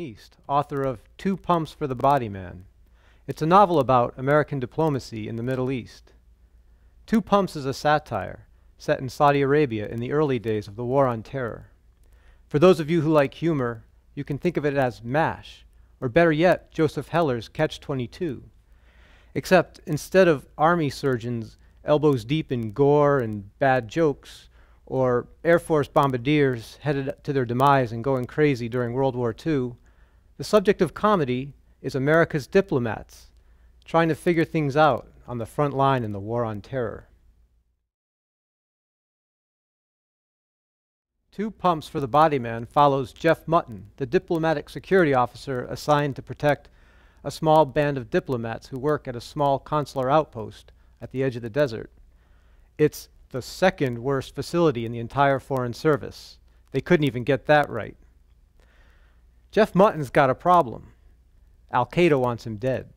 East, author of 2 Pumps for the Body Man. It's a novel about American diplomacy in the Middle East. 2 Pumps is a satire set in Saudi Arabia in the early days of the War on Terror. For those of you who like humor, you can think of it as MASH, or better yet, Joseph Heller's Catch-22. Except instead of army surgeons elbows deep in gore and bad jokes, or Air Force bombardiers headed to their demise and going crazy during World War II, the subject of comedy is America's diplomats trying to figure things out on the front line in the War on Terror. 2 Pumps for the Body Man follows Jeff Mutton, the diplomatic security officer assigned to protect a small band of diplomats who work at a small consular outpost at the edge of the desert. It's the second worst facility in the entire Foreign Service. They couldn't even get that right. Jeff Mutton's got a problem. Al-Qaeda wants him dead.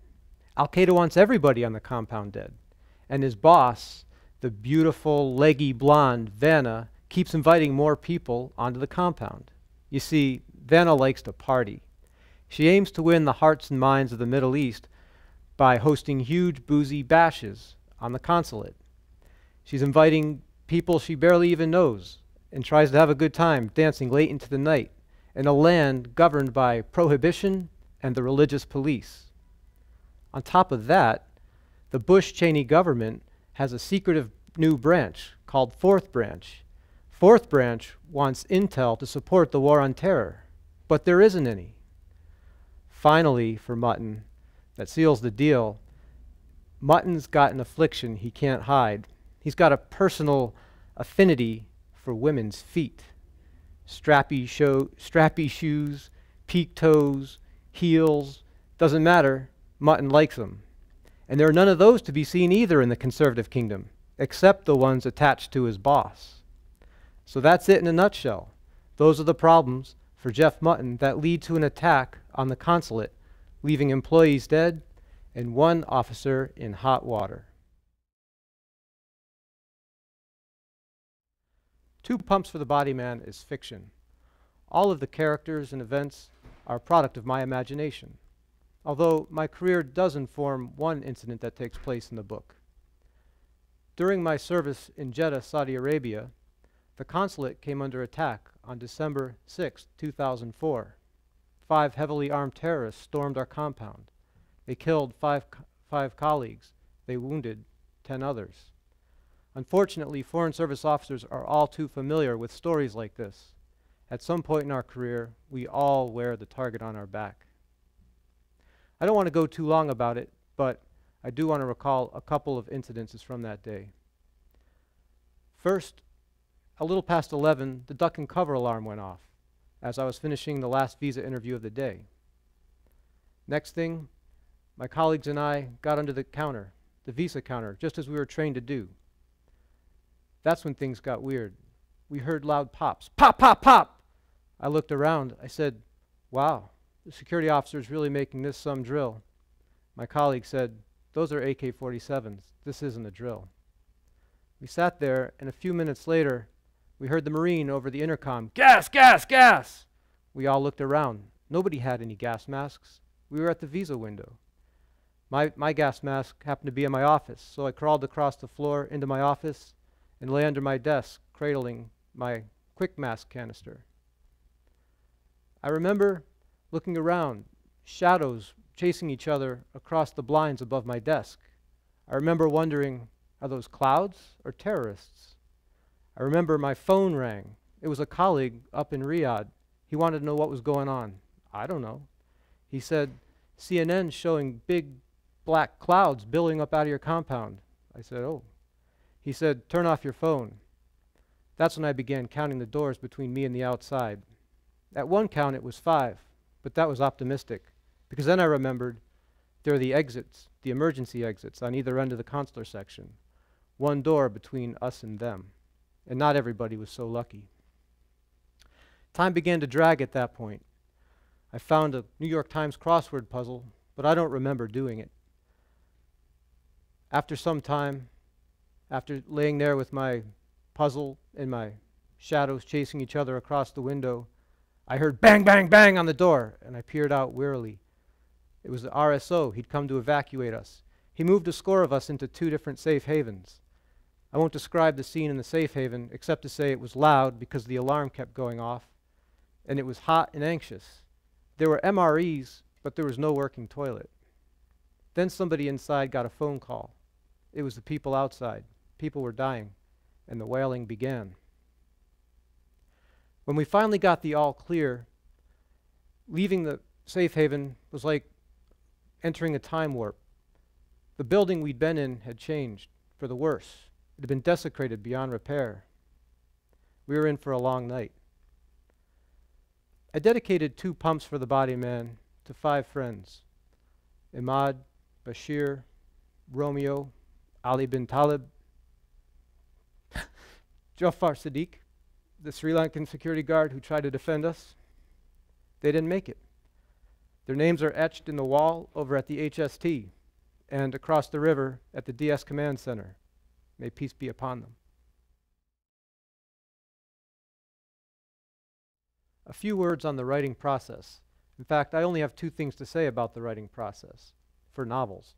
Al-Qaeda wants everybody on the compound dead. And his boss, the beautiful, leggy blonde Vanna, keeps inviting more people onto the compound. You see, Vanna likes to party. She aims to win the hearts and minds of the Middle East by hosting huge boozy bashes on the consulate. She's inviting people she barely even knows and tries to have a good time dancing late into the night in a land governed by prohibition and the religious police. On top of that, the Bush-Cheney government has a secretive new branch called Fourth Branch. Fourth Branch wants intel to support the War on Terror, but there isn't any. Finally, for Mutton, that seals the deal, Mutton's got an affliction he can't hide. He's got a personal affinity for women's feet. Strappy shoes, peaked toes, heels, doesn't matter, Mutton likes them. And there are none of those to be seen either in the conservative kingdom, except the ones attached to his boss. So that's it in a nutshell. Those are the problems for Jeff Mutton that lead to an attack on the consulate, leaving employees dead and 1 officer in hot water. 2 Pumps for the Body Man is fiction. All of the characters and events are a product of my imagination, although my career does inform one incident that takes place in the book. During my service in Jeddah, Saudi Arabia, the consulate came under attack on December 6, 2004. 5 heavily armed terrorists stormed our compound. They killed five colleagues. They wounded 10 others. Unfortunately, Foreign Service officers are all too familiar with stories like this. At some point in our career, we all wear the target on our back. I don't want to go too long about it, but I do want to recall a couple of incidences from that day. First, a little past 11, the duck and cover alarm went off as I was finishing the last visa interview of the day. Next thing, my colleagues and I got under the counter, the visa counter, just as we were trained to do. That's when things got weird. We heard loud pops. Pop, pop, pop! I looked around. I said, wow, the security officer is really making this some drill. My colleague said, those are AK-47s. This isn't a drill. We sat there, and a few minutes later, we heard the Marine over the intercom, gas, gas, gas! We all looked around. Nobody had any gas masks. We were at the visa window. My gas mask happened to be in my office, so I crawled across the floor into my office and lay under my desk, cradling my quick mask canister. I remember looking around, shadows chasing each other across the blinds above my desk. I remember wondering, are those clouds or terrorists? I remember my phone rang. It was a colleague up in Riyadh. He wanted to know what was going on. I don't know. He said, CNN's showing big black clouds billowing up out of your compound. I said, oh. He said, turn off your phone. That's when I began counting the doors between me and the outside. At one count, it was 5, but that was optimistic, because then I remembered there are the exits, the emergency exits on either end of the consular section. 1 door between us and them, and not everybody was so lucky. Time began to drag at that point. I found a New York Times crossword puzzle, but I don't remember doing it. After some time, after laying there with my puzzle and my shadows chasing each other across the window, I heard bang, bang, bang on the door, and I peered out wearily. It was the RSO. He'd come to evacuate us. He moved a score of us into 2 different safe havens. I won't describe the scene in the safe haven, except to say it was loud because the alarm kept going off, and it was hot and anxious. There were MREs, but there was no working toilet. Then somebody inside got a phone call. It was the people outside. People were dying, and the wailing began. When we finally got the all clear, leaving the safe haven was like entering a time warp. The building we'd been in had changed for the worse. It had been desecrated beyond repair. We were in for a long night. I dedicated 2 pumps for the body man to 5 friends: Imad, Bashir, Romeo, Ali bin Talib, Jafar Sadiq, the Sri Lankan security guard who tried to defend us. They didn't make it. Their names are etched in the wall over at the HST and across the river at the DS Command Center. May peace be upon them. A few words on the writing process. In fact, I only have 2 things to say about the writing process for novels.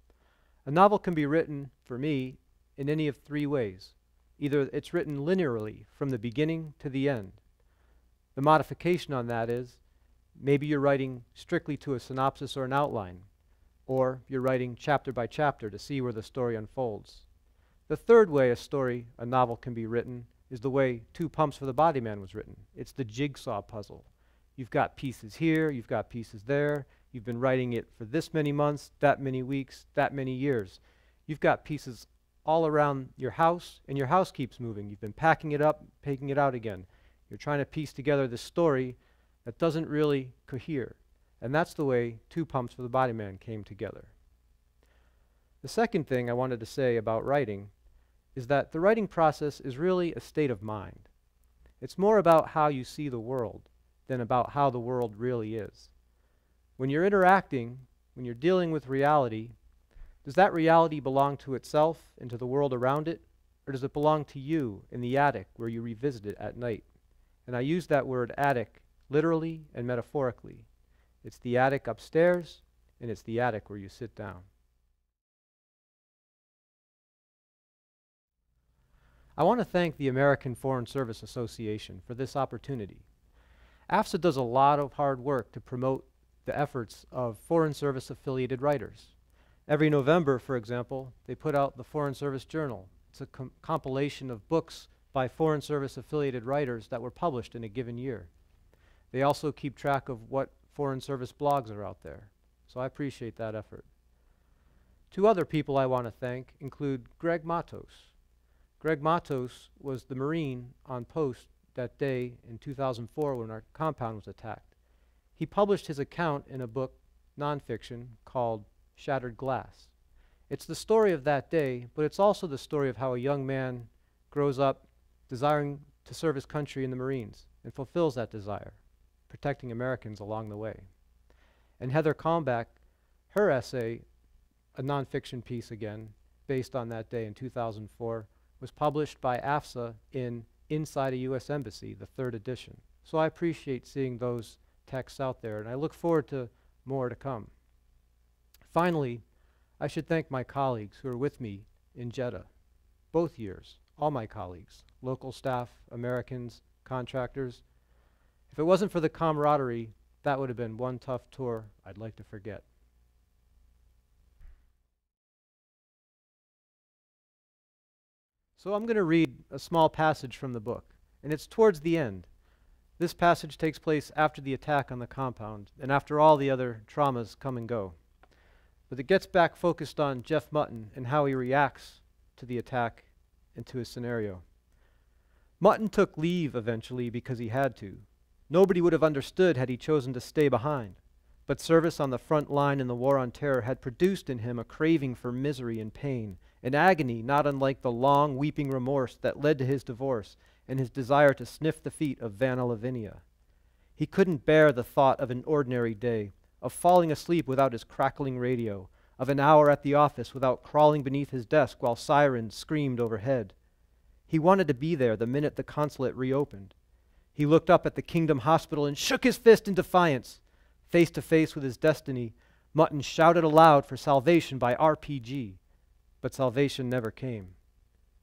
A novel can be written, for me, in any of 3 ways. Either it's written linearly from the beginning to the end. The modification on that is maybe you're writing strictly to a synopsis or an outline, or you're writing chapter by chapter to see where the story unfolds. The third way a novel can be written is the way 2 Pumps for the Body Man was written. It's the jigsaw puzzle. You've got pieces here, you've got pieces there, you've been writing it for this many months, that many weeks, that many years. You've got pieces all around your house, and your house keeps moving. You've been packing it up, taking it out again. You're trying to piece together this story that doesn't really cohere. And that's the way 2 Pumps for the Body Man came together. The second thing I wanted to say about writing is that the writing process is really a state of mind. It's more about how you see the world than about how the world really is. When you're interacting, when you're dealing with reality, does that reality belong to itself and to the world around it, or does it belong to you in the attic where you revisit it at night? And I use that word attic literally and metaphorically. It's the attic upstairs, and it's the attic where you sit down. I want to thank the American Foreign Service Association for this opportunity. AFSA does a lot of hard work to promote the efforts of Foreign Service affiliated writers. Every November, for example, they put out the Foreign Service Journal. It's a compilation of books by Foreign Service affiliated writers that were published in a given year. They also keep track of what Foreign Service blogs are out there. So I appreciate that effort. 2 other people I want to thank include Greg Matos. Greg Matos was the Marine on post that day in 2004 when our compound was attacked. He published his account in a book, nonfiction, called Shattered Glass. It's the story of that day, but it's also the story of how a young man grows up desiring to serve his country in the Marines and fulfills that desire, protecting Americans along the way. And Heather Kalmbach, her essay, a nonfiction piece again, based on that day in 2004, was published by AFSA in Inside a U.S. Embassy, the 3rd edition. So I appreciate seeing those texts out there, and I look forward to more to come. Finally, I should thank my colleagues who are with me in Jeddah, both years, all my colleagues, local staff, Americans, contractors. If it wasn't for the camaraderie, that would have been one tough tour I'd like to forget. So I'm going to read a small passage from the book, and it's towards the end. This passage takes place after the attack on the compound, and after all the other traumas come and go. But it gets back focused on Jeff Mutton and how he reacts to the attack and to his scenario. Mutton took leave eventually because he had to. Nobody would have understood had he chosen to stay behind. But service on the front line in the war on terror had produced in him a craving for misery and pain, an agony not unlike the long, weeping remorse that led to his divorce and his desire to sniff the feet of Vanna Lavinia. He couldn't bear the thought of an ordinary day, of falling asleep without his crackling radio, of an hour at the office without crawling beneath his desk while sirens screamed overhead. He wanted to be there the minute the consulate reopened. He looked up at the Kingdom Hospital and shook his fist in defiance. Face to face with his destiny, Mutton shouted aloud for salvation by RPG. But salvation never came.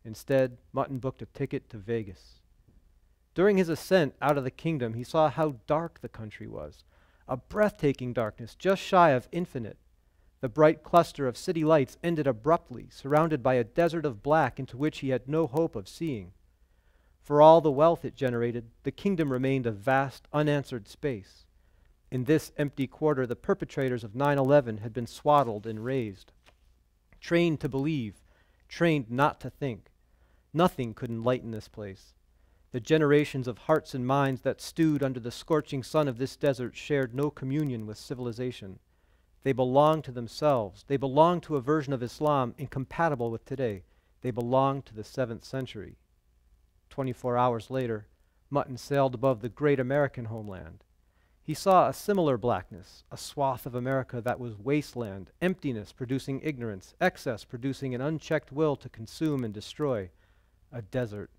Instead, Mutton booked a ticket to Vegas. During his ascent out of the kingdom, he saw how dark the country was, a breathtaking darkness just shy of infinite. The bright cluster of city lights ended abruptly, surrounded by a desert of black into which he had no hope of seeing. For all the wealth it generated, the kingdom remained a vast, unanswered space. In this empty quarter, the perpetrators of 9/11 had been swaddled and raised, trained to believe, trained not to think. Nothing could enlighten this place. The generations of hearts and minds that stewed under the scorching sun of this desert shared no communion with civilization. They belonged to themselves. They belonged to a version of Islam incompatible with today. They belonged to the 7th century. 24 hours later, Mutton sailed above the great American homeland. He saw a similar blackness, a swath of America that was wasteland, emptiness producing ignorance, excess producing an unchecked will to consume and destroy, a desert.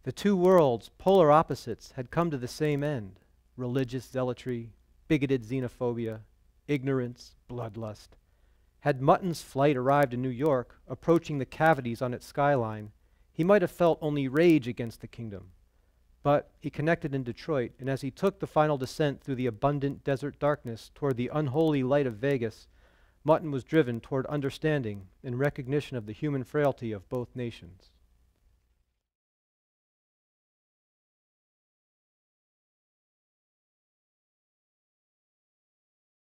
The two worlds, polar opposites, had come to the same end: religious zealotry, bigoted xenophobia, ignorance, bloodlust. Had Mutton's flight arrived in New York, approaching the cavities on its skyline, he might have felt only rage against the kingdom. But he connected in Detroit, and as he took the final descent through the abundant desert darkness toward the unholy light of Vegas, Mutton was driven toward understanding and recognition of the human frailty of both nations.